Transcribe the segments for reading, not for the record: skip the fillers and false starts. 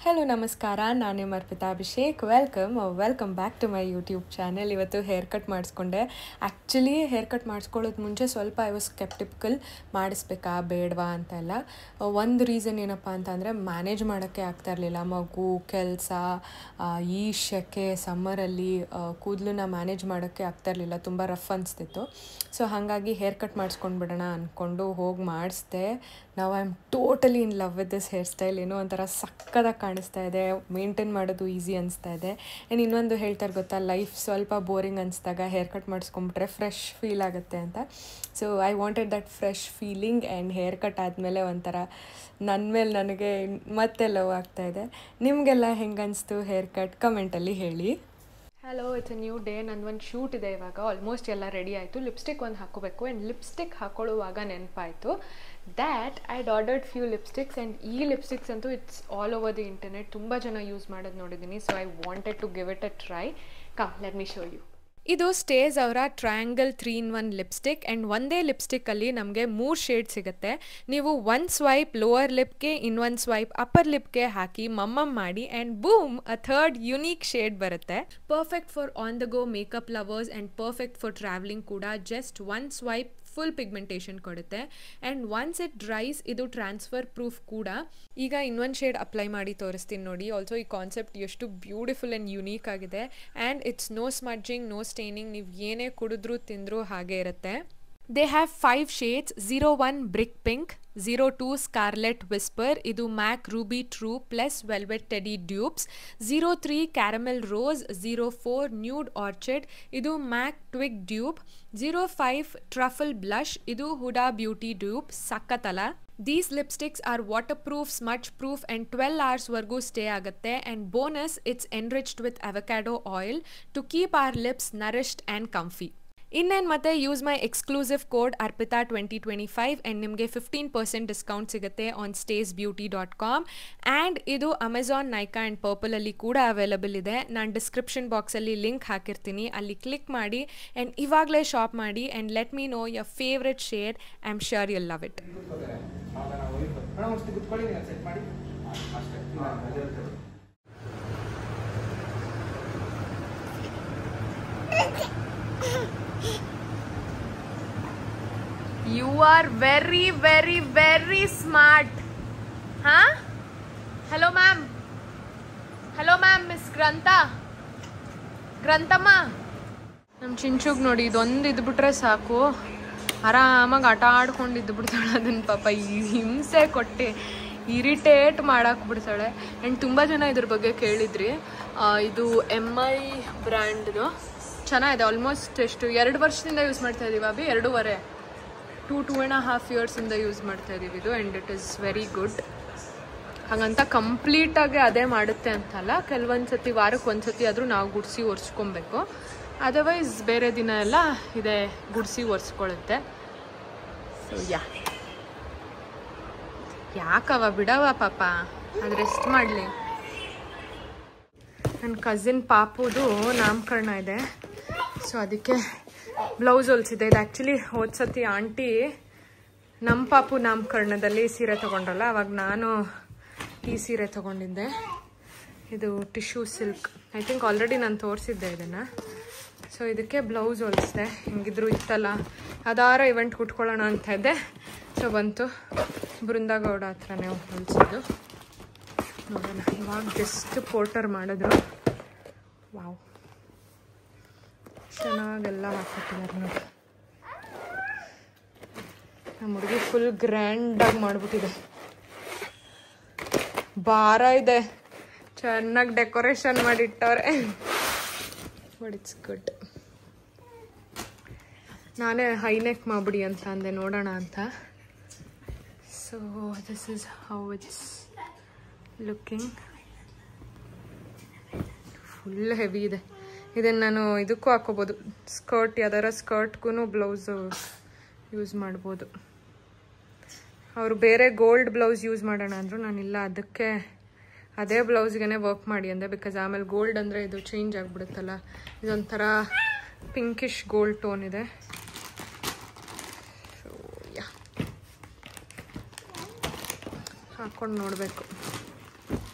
Hello ನಮಸ್ಕಾರ, ನಾನು ನಿಮ್ಮ Arpitha Abhishek. Welcome back to my YouTube channel. ಇವತ್ತು ಹೇರ್ ಕಟ್ ಮಾಡಿಸ್ಕೊಂಡೆ. ಆ್ಯಕ್ಚುಲಿ ಹೇರ್ ಕಟ್ ಮಾಡಿಸ್ಕೊಳ್ಳೋದು ಮುಂಚೆ ಸ್ವಲ್ಪ ಐ ವಾಸ್ ಸ್ಕೆಪ್ಟಿಕಲ್, ಮಾಡಿಸ್ಬೇಕಾ ಬೇಡವಾ ಅಂತೆಲ್ಲ. ಒಂದು ರೀಸನ್ ಏನಪ್ಪ ಅಂತಂದರೆ ಮ್ಯಾನೇಜ್ ಮಾಡೋಕ್ಕೆ ಆಗ್ತಾ ಇರಲಿಲ್ಲ. ಮಗು, ಕೆಲಸ, ಈ ಶೆಕೆ ಸಮ್ಮರಲ್ಲಿ ಕೂದಲನ್ನ ಮ್ಯಾನೇಜ್ ಮಾಡೋಕ್ಕೆ ಆಗ್ತಾ ಇರಲಿಲ್ಲ. ತುಂಬ ರಫ್ ಅನಿಸ್ತಿತ್ತು. ಸೊ ಹಾಗಾಗಿ ಹೇರ್ ಕಟ್ ಮಾಡಿಸ್ಕೊಂಡ್ಬಿಡೋಣ ಅಂದ್ಕೊಂಡು ಹೋಗಿ ಮಾಡಿಸ್ದೆ. ನಾವು I am totally in love with this hair style. ಏನೋ ಒಂಥರ ಸಕ್ಕದಾಗಿ ಕಾಣಿಸ್ತಾ ಇದೆ, ಮೇಂಟೈನ್ ಮಾಡೋದು ಈಸಿ ಅನಿಸ್ತಾ ಇದೆ. ಆ್ಯಂಡ್ ಇನ್ನೊಂದು ಹೇಳ್ತಾರೆ ಗೊತ್ತಾ, ಲೈಫ್ ಸ್ವಲ್ಪ ಬೋರಿಂಗ್ ಅನಿಸಿದಾಗ ಹೇರ್ ಕಟ್ ಮಾಡಿಸ್ಕೊಂಬಿಟ್ರೆ ಫ್ರೆಶ್ ಫೀಲ್ ಆಗುತ್ತೆ ಅಂತ. So I wanted that fresh feeling. And haircut ಆದಮೇಲೆ ಒಂಥರ ನನ್ನ ಮೇಲೆ ನನಗೆ ಮತ್ತೆ ಲವ್ ಆಗ್ತಾಯಿದೆ. ನಿಮಗೆಲ್ಲ ಹೆಂಗೆ ಅನಿಸ್ತು ಹೇರ್ ಕಟ್? ಕಮೆಂಟಲ್ಲಿ ಹೇಳಿ. Hello, it's a new day. ನಂದೊಂದು ಶೂಟ್ ಇದೆ ಇವಾಗ. ಆಲ್ಮೋಸ್ಟ್ ಎಲ್ಲ ರೆಡಿ ಆಯಿತು. ಲಿಪ್ಸ್ಟಿಕ್ ಒಂದು ಹಾಕೋಬೇಕು. ಆ್ಯಂಡ್ ಲಿಪ್ಸ್ಟಿಕ್ ಹಾಕೊಳ್ಳುವಾಗ ನೆನಪಾಯಿತು that I'd ordered few lipsticks. And ಈ ಲಿಪ್ಸ್ಟಿಕ್ಸ್ ಅಂತೂ it's all over the internet. ತುಂಬ ಜನ ಯೂಸ್ ಮಾಡೋದು ನೋಡಿದ್ದೀನಿ. So I wanted to give it a try. Come, let me show you. ಇದು ಸ್ಟೇಜ್ ಅವರ ಟ್ರಯಾಂಗಲ್ 3-in-1 ಲಿಪ್ಸ್ಟಿಕ್. ಆ್ಯಂಡ್ ಒಂದೇ ಲಿಪ್ಸ್ಟಿಕ್ಕಲ್ಲಿ ನಮಗೆ 3 ಶೇಡ್ ಸಿಗುತ್ತೆ. ನೀವು ಒಂದು ಸ್ವೈಪ್ ಲೋವರ್ ಲಿಪ್ಗೆ, ಇನ್ನೊಂದು ಸ್ವೈಪ್ ಅಪ್ಪರ್ ಲಿಪ್ಗೆ ಹಾಕಿ ಮಮ್ಮಮ್ ಮಾಡಿ and boom, a third unique shade ಬರುತ್ತೆ. Perfect for on the go makeup lovers and perfect for travelling ಕೂಡ. Just one swipe full pigmentation ಕೊಡುತ್ತೆ. ಆ್ಯಂಡ್ ಒನ್ಸ್ ಇಟ್ ಡ್ರೈಸ್, ಇದು ಟ್ರಾನ್ಸ್ಫರ್ ಪ್ರೂಫ್ ಕೂಡ. ಈಗ ಇನ್ನೊಂದು ಶೇಡ್ ಅಪ್ಲೈ ಮಾಡಿ ತೋರಿಸ್ತೀನಿ ನೋಡಿ. ಆಲ್ಸೋ ಈ ಕಾನ್ಸೆಪ್ಟ್ ಎಷ್ಟು ಬ್ಯೂಟಿಫುಲ್ ಆ್ಯಂಡ್ ಯುನೀಕ್ ಆಗಿದೆ. And it's no smudging, no staining. ನೀವು ಏನೇ ಕುಡಿದ್ರೂ ತಿಂದರೂ ಹಾಗೆ ಇರುತ್ತೆ. They have 5 shades. 01 brick pink, 02 scarlet whisper, ಇದು MAC ruby true plus velvet teddy dupes, 03 caramel rose, 04 nude orchid, ಇದು MAC twig dupe, 05 truffle blush, ಇದು ಹುಡಾ ಬ್ಯೂಟಿ ಡ್ಯೂಪ್. ಸಕ್ಕತ್ತಲ್ಲ. These lipsticks are waterproof, smudge proof and 12 hours ವರ್ಗೂ stay ಆಗುತ್ತೆ. and bonus, it's enriched with avocado oil to keep our lips nourished and comfy. ಇನ್ನೇನು ಮತ್ತೆ, use my exclusive code Arpita 2025 and ನಿಮಗೆ 15% discount ಸಿಗುತ್ತೆ on staysbeauty.com. And ಇದು Amazon, Nykaa and ಪರ್ಪಲಲ್ಲಿ ಕೂಡ available ಇದೆ. ನಾನು ಡಿಸ್ಕ್ರಿಪ್ಷನ್ ಬಾಕ್ಸಲ್ಲಿ ಲಿಂಕ್ ಹಾಕಿರ್ತೀನಿ, ಅಲ್ಲಿ ಕ್ಲಿಕ್ ಮಾಡಿ ಆ್ಯಂಡ್ ಇವಾಗಲೇ ಶಾಪ್ ಮಾಡಿ. And let me know your favourite shade. I am sure you'll love it. You are very, very, very smart. Huh? Hello, ma'am. Hello, ma'am. Miss ಗ್ರಂಥಮ್ಮ. ನಮ್ಮ ಚಿಂಚುಗ್ ನೋಡಿ, ಇದೊಂದು ಇದ್ಬಿಟ್ರೆ ಸಾಕು, ಆರಾಮಾಗಿ ಆಟ ಆಡ್ಕೊಂಡು ಇದ್ಬಿಡ್ತಾಳೆ. ಅದನ್ನು ಪಾಪ ಹಿಂಸೆ ಕೊಟ್ಟು ಇರಿಟೇಟ್ ಮಾಡಾಕ್ಬಿಡ್ತಾಳೆ. ಆ್ಯಂಡ್ ತುಂಬ ಜನ ಇದ್ರ ಬಗ್ಗೆ ಕೇಳಿದ್ರಿ. ಇದು MI ಬ್ರ್ಯಾಂಡ್ದು ಚೆನ್ನಾಗಿದೆ. ಆಲ್ಮೋಸ್ಟ್ ಎಷ್ಟು 2 ವರ್ಷದಿಂದ ಯೂಸ್ ಮಾಡ್ತಾ ಇದ್ದೀವಿ ಅಭಿ. 2.5 ಇಯರ್ಸಿಂದ ಯೂಸ್ ಮಾಡ್ತಾ ಇದ್ದೀವಿ ಇದು. And it is very good. ಹಾಗಂತ ಕಂಪ್ಲೀಟಾಗಿ ಅದೇ ಮಾಡುತ್ತೆ ಅಂತಲ್ಲ, ಕೆಲವೊಂದು ಸತಿ ವಾರಕ್ಕೆ ಒಂದು ಸತಿ ಆದರೂ ನಾವು ಗುಡಿಸಿ ಒರೆಸ್ಕೊಬೇಕು. ಅದರ್ವೈಸ್ ಬೇರೆ ದಿನ ಎಲ್ಲ ಇದೇ ಗುಡಿಸಿ ಒರೆಸ್ಕೊಳ್ಳುತ್ತೆ. ಸೊ ಯಾಕವ ಬಿಡವ ಪಾಪ, ಅದು ರೆಸ್ಟ್ ಮಾಡಲಿ. ನನ್ನ ಕಸಿನ್ ಪಾಪುದು ನಾಮಕರಣ ಇದೆ. ಸೊ ಅದಕ್ಕೆ ಬ್ಲೌಸ್ ಹೊಲ್ಸಿದೆ. ಇದು ಆ್ಯಕ್ಚುಲಿ ಹೋದ ಸತಿ ಆಂಟಿ ನಮ್ಮ ಪಾಪು ನಾಮಕರಣದಲ್ಲಿ ಸೀರೆ ತೊಗೊಂಡ್ರಲ್ಲ, ಅವಾಗ ನಾನು ಈ ಸೀರೆ ತೊಗೊಂಡಿದ್ದೆ. ಇದು tissue silk. I think already ನಾನು ತೋರಿಸಿದ್ದೆ ಇದನ್ನು. ಸೊ ಇದಕ್ಕೆ ಬ್ಲೌಸ್ ಹೊಲಿಸಿದೆ. ಹೆಂಗಿದ್ರು ಇತ್ತಲ್ಲ, ಅದಾರ ಇವೆಂಟ್ ಕುಟ್ಕೊಳ್ಳೋಣ ಅಂತ ಇದ್ದೆ. ಸೊ ಬಂತು. ಬೃಂದಾಗೌಡ ಹತ್ರನೇ ಹೊಲಿಸಿದ್ದು. ನೋಡೋಣ. ಇವಾಗ ಜಸ್ಟ್ ಪೋರ್ಟರ್ ಮಾಡಿದ್ರು. ವಾವ್, ಚೆನ್ನಾಗೆಲ್ಲ ಹಾಕ್ಬಿಟ್ಟಿದ್ದಾರೆ ನೋಡಿ. ನಮ್ಮ ಹುಡುಗಿ ಫುಲ್ ಗ್ರ್ಯಾಂಡಾಗಿ ಮಾಡಿಬಿಟ್ಟಿದೆ. ಭಾರ ಇದೆ, ಚೆನ್ನಾಗಿ ಡೆಕೋರೇಷನ್ ಮಾಡಿಟ್ಟವ್ರೆ. But it's good. ನಾನೇ ಹೈನೆಕ್ ಮಾಡಿಬಿಡಿ ಅಂತ ಅಂದೆ, ನೋಡೋಣ ಅಂತ. So this is how it's looking. Full heavy ಇದೆ. ಇದನ್ನು ನಾನು ಇದಕ್ಕೂ ಹಾಕೋಬೋದು, ಸ್ಕರ್ಟ್, ಯಾವ್ದಾರ ಸ್ಕರ್ಟ್ಗೂ ಬ್ಲೌಸು ಯೂಸ್ ಮಾಡ್ಬೋದು. ಅವರು ಬೇರೆ ಗೋಲ್ಡ್ ಬ್ಲೌಸ್ ಯೂಸ್ ಮಾಡೋಣ ಅಂದರು. ನಾನಿಲ್ಲ, ಅದಕ್ಕೆ ಅದೇ ಬ್ಲೌಸ್ಗೆ ವರ್ಕ್ ಮಾಡಿ ಅಂದೆ. ಬಿಕಾಸ್ ಆಮೇಲೆ ಗೋಲ್ಡ್ ಅಂದರೆ ಇದು ಚೇಂಜ್ ಆಗಿಬಿಡುತ್ತಲ್ಲ. ಇದೊಂಥರ ಪಿಂಕಿಶ್ ಗೋಲ್ಡ್ ಟೋನ್ ಇದೆ. ಸೊ ಹಾಕ್ಕೊಂಡು ನೋಡಬೇಕು.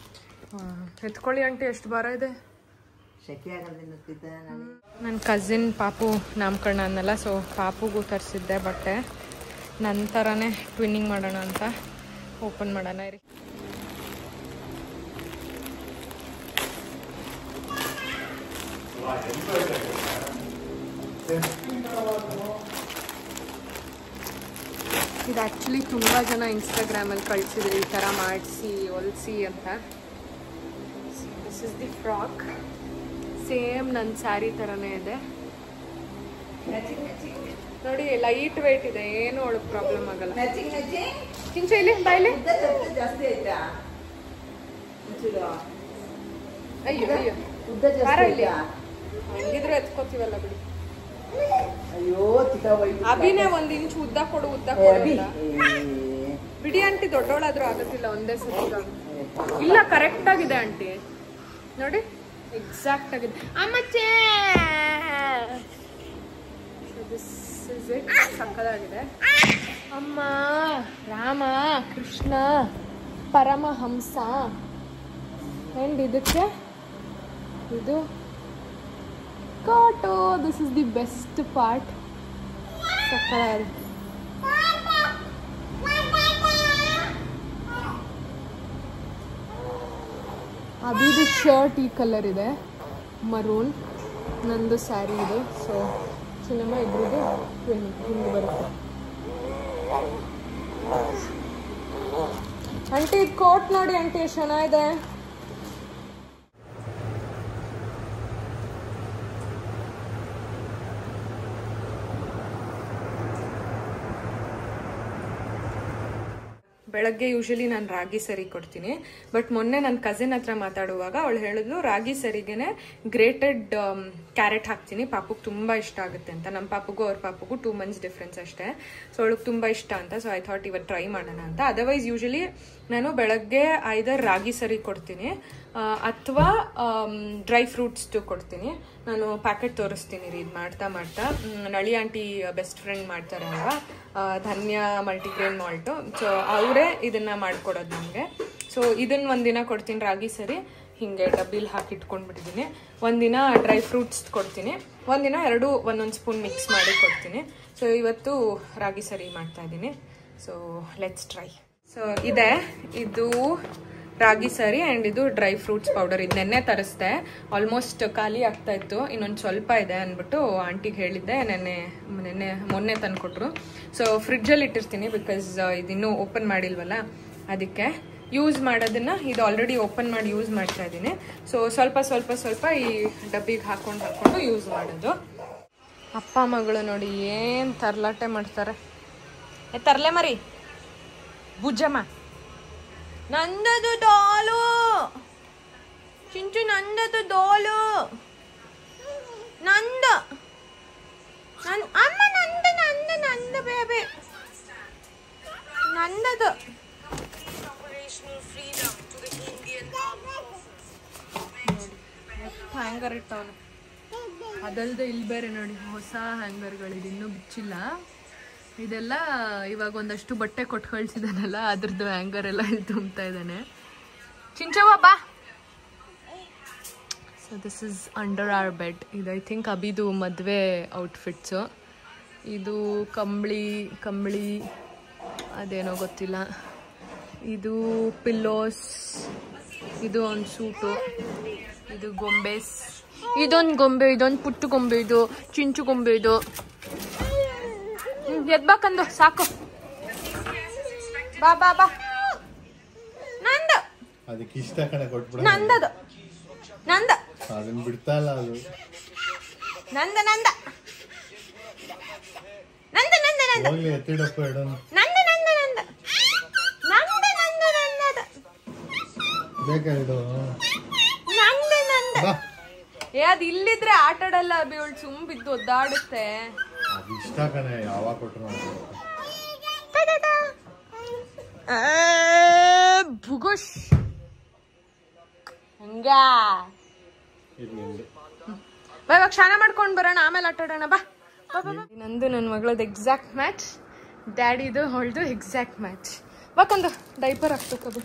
ಎತ್ಕೊಳ್ಳಿ ಆಂಟಿ, ಎಷ್ಟು ಭಾರ ಇದೆ. ನನ್ನ ಕಸಿನ್ ಪಾಪು ನಾಮಕರಣ ಅನ್ನಲ್ಲ, ಸೊ ಪಾಪುಗೂ ತರಿಸಿದ್ದೆ ಬಟ್ಟೆ. ನಂತರನೇ ಟ್ವಿನ್ನಿಂಗ್ ಮಾಡೋಣ ಅಂತ ಓಪನ್ ಮಾಡೋಣ ಇರಿ. ಇದು ಆ್ಯಕ್ಚುಲಿ ತುಂಬ ಜನ ಇನ್ಸ್ಟಾಗ್ರಾಮಲ್ಲಿ ಕಳಿಸಿದ್ರು ಈ ಥರ ಮಾಡಿಸಿ ಹೊಲಿಸಿ ಅಂತ. This is the frock, same ನನ್ನ ಸ್ಯಾರಿ ಥರನೇ ಇದೆ ನೋಡಿ. ಲೈಟ್ ವೇಟ್ ಇದೆ, ಏನು ಒಳಗೆ ಪ್ರಾಬ್ಲಮ್ ಆಗಲ್ಲ. ಕಿಂಚ ಇಲ್ಲಿ ಬಾಯ್ಲಿ. ಅಯ್ಯೋ ಅಯ್ಯೋ ಹಂಗಿದ್ರೆ ಎತ್ಕೋತೀವಲ್ಲ ಬಿಡಿ. ಅಭಿನೇ 1 ಇಂಚ್ ಉದ್ದ ಕೊಡು ಬಿಡಿ ಆಂಟಿ. ದೊಡ್ಡವಳಾದ್ರೂ ಆಗುತ್ತಿಲ್ಲ ಒಂದೇ ಸತಿ. ಇಲ್ಲ ಕರೆಕ್ಟ್ ಆಗಿದೆ ಆಂಟಿ ನೋಡಿ, ಎಕ್ಸಾಕ್ಟ್ ಆಗಿದೆ. ಅಮ್ಮಚ್ಚೆ ಸಕ್ಕದಾಗಿದೆ. ಅಮ್ಮ ರಾಮ ಕೃಷ್ಣ ಪರಮಹಂಸ. ಅಂಡ್ ಇದಕ್ಕೆ ಇದು ಕಾಟೋ. This is the best part. ಸಕ್ಕದಾಗಿದೆ. ಅಭಿದು ಶರ್ಟ್ ಈ ಕಲರ್ ಇದೆ, ಮರೂನ್. ನಂದು ಸ್ಯಾರಿ ಇದು. ಸೊ ಸಿನಿಮಾ ಇಬ್ಬರಿಗೂ ಹಿಂಗೆ ಬರುತ್ತೆ. ಆಂಟಿ ಕೋಟ್ ನೋಡಿ ಆಂಟಿ, ಎಷ್ಟು ಚೆನ್ನಾಗಿದೆ. ಬೆಳಗ್ಗೆ ಯೂಶಲಿ ನಾನು ರಾಗಿ ಸರಿ ಕೊಡ್ತೀನಿ, ಬಟ್ ಮೊನ್ನೆ ನನ್ನ ಕಸಿನ್ ಹತ್ರ ಮಾತಾಡುವಾಗ ಅವಳು ಹೇಳಿದ್ಲು ರಾಗಿ ಸರಿಗೆನೆ ಗ್ರೇಟೆಡ್ ಕ್ಯಾರೆಟ್ ಹಾಕ್ತೀನಿ, ಪಾಪುಗೆ ತುಂಬ ಇಷ್ಟ ಆಗುತ್ತೆ ಅಂತ. ನಮ್ಮ ಪಾಪುಗೂ ಅವ್ರ ಪಾಪುಗೂ 2 months ಡಿಫ್ರೆನ್ಸ್ ಅಷ್ಟೇ. ಸೊ ಅವಳಿಗೆ ತುಂಬ ಇಷ್ಟ ಅಂತ. ಸೊ ಐ ಥಾಟ್ ಇವತ್ತು ಟ್ರೈ ಮಾಡೋಣ ಅಂತ. ಅದರ್ವೈಸ್ ಯೂಶಲಿ ನಾನು ಬೆಳಗ್ಗೆ ಐದರ್ ರಾಗಿ ಸರಿ ಕೊಡ್ತೀನಿ ಅಥವಾ ಡ್ರೈ ಫ್ರೂಟ್ಸ್ದು ಕೊಡ್ತೀನಿ. ನಾನು ಪ್ಯಾಕೆಟ್ ತೋರಿಸ್ತೀನಿ ರೀ ಇದು ಮಾಡ್ತಾ ಮಾಡ್ತಾ. ನಳಿ ಆಂಟಿ ಬೆಸ್ಟ್ ಫ್ರೆಂಡ್ ಮಾಡ್ತಾರೆ ಅಲ್ವಾ, ಧನ್ಯ ಮಲ್ಟಿಗ್ರೇನ್ ಮಾಲ್ಟು. ಸೊ ಅವರೇ ಇದನ್ನು ಮಾಡಿಕೊಡೋದು ನನಗೆ. ಸೊ ಇದನ್ನು ಒಂದಿನ ಕೊಡ್ತೀನಿ ರಾಗಿ ಸರಿ, ಹಿಂಗೆ ಡಬ್ಬಿಲಿ ಹಾಕಿ ಇಟ್ಕೊಂಡ್ಬಿಟ್ಟಿದ್ದೀನಿ. ಒಂದಿನ ಡ್ರೈ ಫ್ರೂಟ್ಸ್ ಕೊಡ್ತೀನಿ, ಒಂದಿನ ಎರಡು ಒಂದೊಂದು ಸ್ಪೂನ್ ಮಿಕ್ಸ್ ಮಾಡಿ ಕೊಡ್ತೀನಿ. ಸೊ ಇವತ್ತು ರಾಗಿ ಸರಿ ಮಾಡ್ತಾ ಇದ್ದೀನಿ. So let's try. ಸೊ ಇದು ರಾಗಿ ಸರಿ ಆ್ಯಂಡ್ ಇದು ಡ್ರೈ ಫ್ರೂಟ್ಸ್ ಪೌಡರ್. ಇದು ನೆನ್ನೆ ತರಿಸ್ದೆ, ಆಲ್ಮೋಸ್ಟ್ ಖಾಲಿ ಆಗ್ತಾ ಇತ್ತು, ಇನ್ನೊಂದು ಸ್ವಲ್ಪ ಇದೆ ಅಂದ್ಬಿಟ್ಟು ಆಂಟಿಗೆ ಹೇಳಿದ್ದೆ. ಮೊನ್ನೆ ತಂದುಕೊಟ್ರು. ಸೊ ಫ್ರಿಡ್ಜಲ್ಲಿ ಇಟ್ಟಿರ್ತೀನಿ, ಬಿಕಾಸ್ ಇದಿನ್ನೂ ಓಪನ್ ಮಾಡಿಲ್ವಲ್ಲ, ಅದಕ್ಕೆ ಯೂಸ್ ಮಾಡೋದನ್ನು ಇದು ಆಲ್ರೆಡಿ ಓಪನ್ ಮಾಡಿ ಯೂಸ್ ಮಾಡ್ತಾ ಇದ್ದೀನಿ. ಸೊ ಸ್ವಲ್ಪ ಈ ಡಬ್ಬಿಗೆ ಹಾಕೊಂಡು ಯೂಸ್ ಮಾಡೋದು. ಅಪ್ಪ ಮಗಳು ನೋಡಿ ಏನು ತರ್ಲಾಟೆ ಮಾಡ್ತಾರೆ. ತರ್ಲೆ ಮರಿ ಬುಜ್ಜಮ್ಮ, ನಂದದು ಡಾಲು ಚಿಂಚು, ನಂದದು ಡೋಲು, ನಂದ ಅಮ್ಮ, ನಂದ ಬೇಬಿ, ನಂದದು. ಹ್ಯಾಂಗರ್ ಇಟ್ಟವನು. ಅದಲ್ಲದೆ ಇಲ್ಲಿ ಬೇರೆ ನೋಡಿ ಹೊಸ ಹ್ಯಾಂಗರ್ಗಳಿದೆ, ಇನ್ನೂ ಬಿಚ್ಚಿಲ್ಲ. ಇದೆಲ್ಲ ಇವಾಗ ಒಂದಷ್ಟು ಬಟ್ಟೆ ಕೊಟ್ಟು ಕಳಿಸಿದಾನಲ್ಲ, ಅದ್ರದ್ದು ಹ್ಯಾಂಗರ್ ಎಲ್ಲ ಇಲ್ಲಿ ತುಂಬ್ತಾ ಇದ್ದಾನೆ. ಚಿಂಚವ್ವ ಬಾ. So this is under hour bed. ಇದು ಐ ಥಿಂಕ್ ಅಬಿದು ಮದುವೆ ಔಟ್ಫಿಟ್ಸು. ಇದು ಕಂಬಳಿ ಅದೇನೋ ಗೊತ್ತಿಲ್ಲ. ಇದು ಪಿಲ್ಲೋಸ್, ಇದು ಒಂದು ಸೂಟು, ಇದು ಗೊಂಬೆಸ್, ಇದೊಂದು ಗೊಂಬೆ, ಇದೊಂದು ಪುಟ್ಟು ಗೊಂಬೆ, ಇದು ಚಿಂಚು ಗೊಂಬೆ. ಇದು ಎದ್ಬಾಕಂದು ಸಾಕು. ಬಾ ಬಾ ಬಾ. ನಂದ ಅದಕ್ಕೆ ಇಷ್ಟ ಕಣೆ ಕೊಟ್ಬಿಡ. ನಂದದು ನಂದ ಅದನ್ನ ಬಿಡ್ತಾ ಇಲ್ಲ ಅದು. ನಂದ ನಂದ ನಂದ ನಂದ ನಂದ ಹೋಗ್ಲಿ ಎತ್ತಿಡಪ್ಪ ಇಡೋಣ. ನಂದ ನಂದ ನಂದ ನಂದ ನಂದ ನಂದ ಬೇಕಾ ಇಡು. ನಂದ ನಂದ. ಅದು ಇಲ್ಲಿದ್ರೆ ಆಟಾಡಲ್ಲ ಅಭಿ, ಅವಳು ಸುಮ್ ಬಿದ್ದು ಒದ್ದಾಡುತ್ತೆ. ಅದು ಇಷ್ಟ ಕಣೆ, ಯಾವಾಗ ಕೊಟ್ರು ಭುಗುಷ್ ಹಂಗ. ಬಾ ಇವಾಗ ಸ್ನಾನ ಮಾಡ್ಕೊಂಡು ಬರೋಣ, ಆಮೇಲೆ ಆಟಾಡೋಣ. ಬಾ ನಂದು ನನ್ನ ಮಗಳದ್ದು ಎಕ್ಸಾಕ್ಟ್ ಮ್ಯಾಚ್, ಡ್ಯಾಡಿದು ಹೊಳ್ದು ಎಕ್ಸಾಕ್ಟ್ ಮ್ಯಾಚ್. ಬಾಕಂದು ಡೈಪರ್ ಹಾಕ್ಬೇಕದು.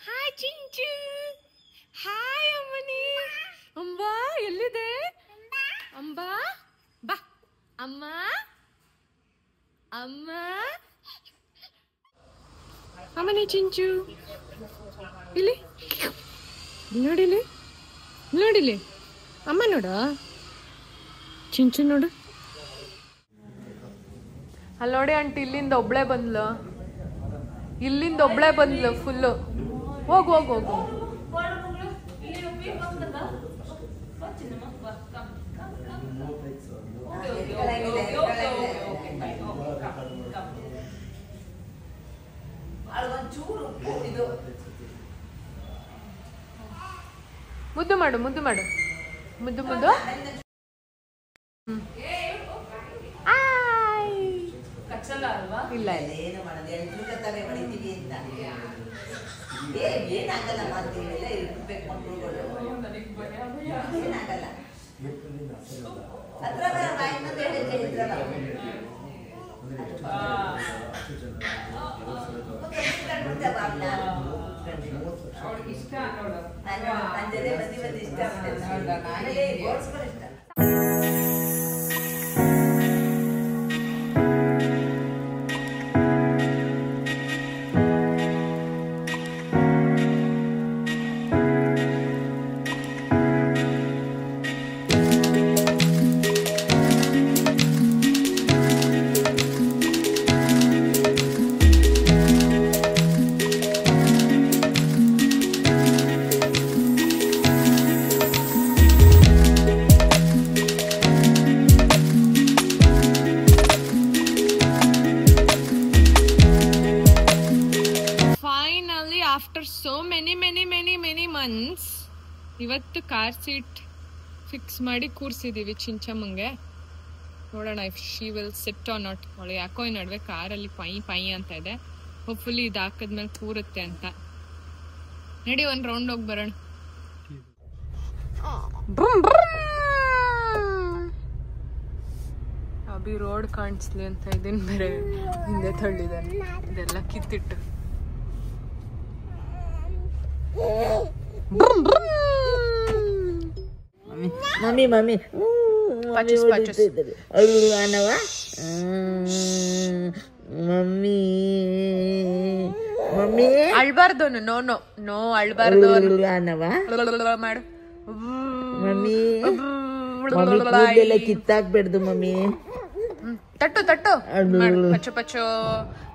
ಹಾಯ್ ಚಿಂಚು. ಎಲ್ಲಿದೆ ಅಂಬಾ ಬಾ ಅಮ್ಮ ಅಮ್ಮ ಅಮ್ಮನೇ ಚಿಂಚು ಇಲ್ಲಿ ನೋಡಿಲಿ ನೋಡಿಲಿ ಅಮ್ಮ ನೋಡ ಚಿಂಚು ನೋಡು ಅಲ್ಲಿ ನೋಡಿ ಆಂಟಿ ಇಲ್ಲಿಂದ ಒಬ್ಳೆ ಬಂದ್ಲು ಫುಲ್ಲು ಹೋಗು ಹೋಗು ಹೋಗು ಮುದ್ದು ಮಾಡು ಮುದ್ದು ಮಾಡು ಮುದ್ದು ಮುದ್ದು ಇಲ್ಲ ಆಫ್ಟರ್ ಸೋ ಮೆನಿ ಮಂತ್ಸ್ ಇವತ್ತು ಕಾರ್ ಸೀಟ್ ಫಿಕ್ಸ್ ಮಾಡಿ ಕೂರ್ಸಿದೀವಿ ಚಿಂಚಮ್ಮಂಗೆ ನೋಡೋಣ if she will sit or not. ಅವಳು ಯಾಕೋ ಈ ನಡುವೆ ಕಾರಲ್ಲಿ ಪೈ ಅಂತ ಇದೆ. ಹೋಪ್ಫುಲಿ ಇದು ಹಾಕದ್ಮೇಲೆ ಕೂರುತ್ತೆ ಅಂತ. ನಡಿ ಒಂದ್ ರೌಂಡ್ ಹೋಗಿ ಬರೋಣ. ಅಭಿ ರೋಡ್ ಕಾಣಿಸ್ಲಿ ಅಂತ ಇದನ್ ಬೇರೆ ಹಿಂದೆ ತಳ್ಳಿದಾನೆ. ಇದೆಲ್ಲ ಕಿತ್ತಿಟ್ಟು ಮಮ್ಮಿ ಮಮ್ಮಿ ಅಳುವಾನವ ಮಮ್ಮಿ ಮಮ್ಮಿ ಅಳ್ಬಾರ್ದು. ನೋ ನೋ ನೋ ಅಳ್ಬಾರ್ದು ಅಳುವಾನವ ಮಾಡು ಮಮ್ಮಿ ಮಮ್ಮಿ ಕೂದಲೆಲ್ಲ ಕಿತ್ತಾಕ್ಬೇಡ್ದು ಮಮ್ಮಿ. ತಟ್ಟು ತಟ್ಟು ಪಚ್ಚು ಪಚ್ಚು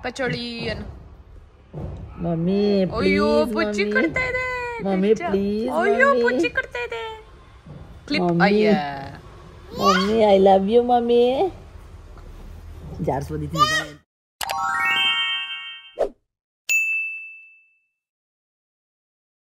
ಪಚ್ಚೋಳಿ ಅನ್ನು ಮಮ್ಮಿ. ಅಯ್ಯೋ ಪುಚ್ಚಿ ಕೊಡ್ತಾ ಇದೆ ಮಮ್ಮಿ ಪ್ಲೀಸ್. ಅಯ್ಯೋ ಪುಚ್ಚಿ ಕೊಡ್ತಾ ಇದೆ ಕ್ಲಿಪ್. ಅಯ್ಯ mummy I love you mummy. ಜಾರ್ಸ್ ಬಂದಿದ್ದೀನಿ.